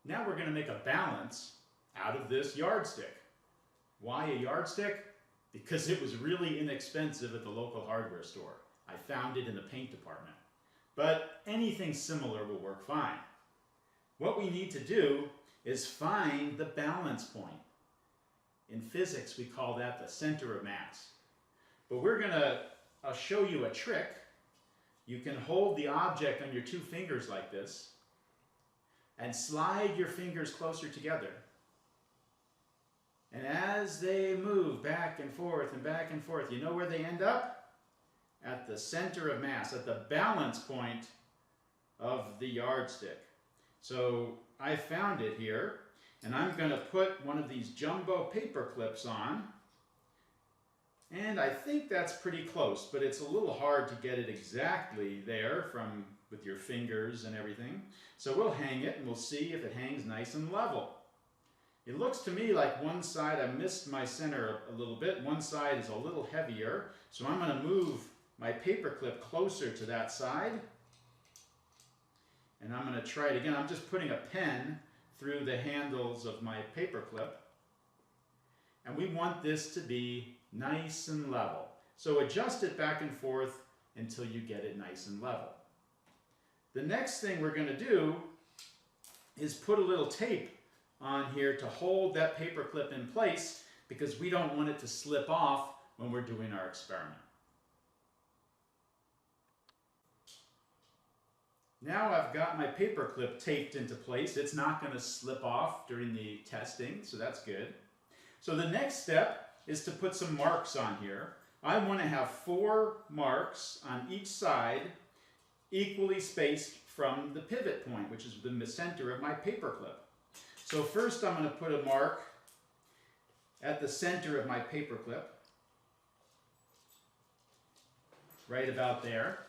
Now we're going to make a balance out of this yardstick. Why a yardstick? Because it was really inexpensive at the local hardware store. I found it in the paint department. But anything similar will work fine. What we need to do is find the balance point. In physics, we call that the center of mass. But I'll show you a trick. You can hold the object on your two fingers like this and slide your fingers closer together. And as they move back and forth, you know where they end up? At the center of mass, at the balance point of the yardstick. So I found it here, and I'm going to put one of these jumbo paper clips on. And I think that's pretty close, but it's a little hard to get it exactly there with your fingers and everything. So we'll hang it and we'll see if it hangs nice and level. It looks to me like one side, I missed my center a little bit. One side is a little heavier. So I'm going to move my paper clip closer to that side. And I'm going to try it again. I'm just putting a pen through the handles of my paper clip. And we want this to be nice and level. So adjust it back and forth until you get it nice and level. The next thing we're going to do is put a little tape on here to hold that paper clip in place because we don't want it to slip off when we're doing our experiment. Now I've got my paper clip taped into place. It's not going to slip off during the testing, so that's good. So the next step is to put some marks on here. I want to have 4 marks on each side, equally spaced from the pivot point, which is the center of my paper clip. So first I'm going to put a mark at the center of my paper clip, right about there.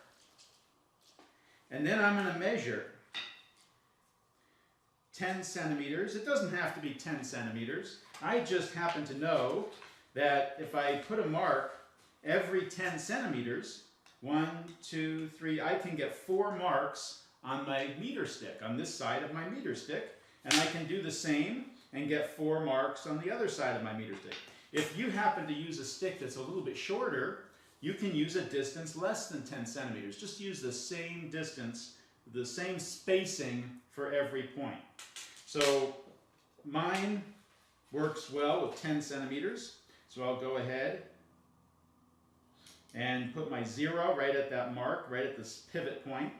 And then I'm going to measure 10 centimeters. It doesn't have to be 10 centimeters. I just happen to know that if I put a mark every 10 centimeters, 1, 2, 3, I can get 4 marks on my meter stick, on this side of my meter stick. And I can do the same and get 4 marks on the other side of my meter stick. If you happen to use a stick that's a little bit shorter, you can use a distance less than 10 centimeters. Just use the same distance, the same spacing for every point. So mine works well with 10 centimeters. So I'll go ahead and put my 0 right at that mark, right at this pivot point.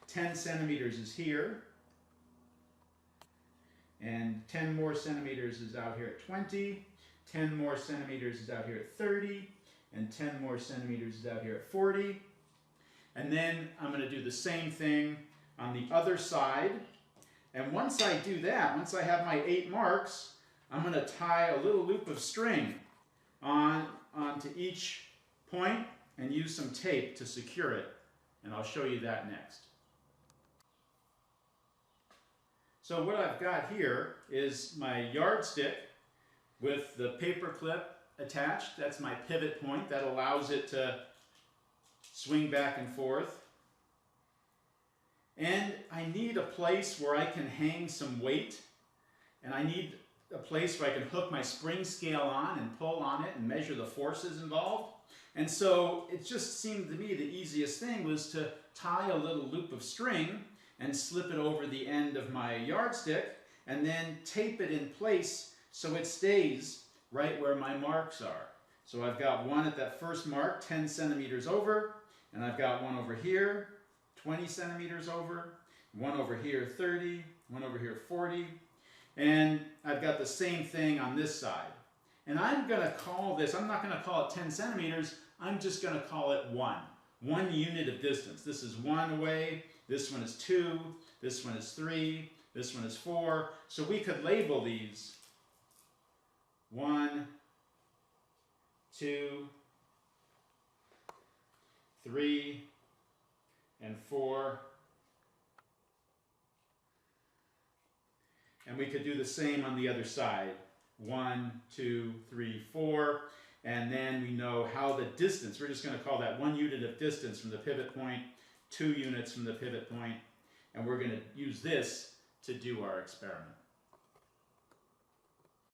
10 centimeters is here. And 10 more centimeters is out here at 20. 10 more centimeters is out here at 30. And 10 more centimeters is out here at 40. And then I'm going to do the same thing on the other side. And once I do that, once I have my 8 marks, I'm going to tie a little loop of string onto each point and use some tape to secure it. And I'll show you that next. So what I've got here is my yardstick with the paper clip attached. That's my pivot point. That allows it to swing back and forth. And I need a place where I can hang some weight. And I need a place where I can hook my spring scale on and pull on it and measure the forces involved. And so it just seemed to me the easiest thing was to tie a little loop of string and slip it over the end of my yardstick and then tape it in place so it stays right where my marks are. So I've got one at that first mark, 10 centimeters over, and I've got one over here, 20 centimeters over, one over here, 30, one over here, 40, and I've got the same thing on this side. And I'm going to call this, I'm not going to call it 10 centimeters, I'm just going to call it 1 unit of distance. This is 1 away, this one is 2, this one is 3, this one is 4. So we could label these 1, 2, 3, and 4. And we could do the same on the other side. 1, 2, 3, 4. And then we know how the distance, we're just going to call that 1 unit of distance from the pivot point, 2 units from the pivot point, and we're going to use this to do our experiment.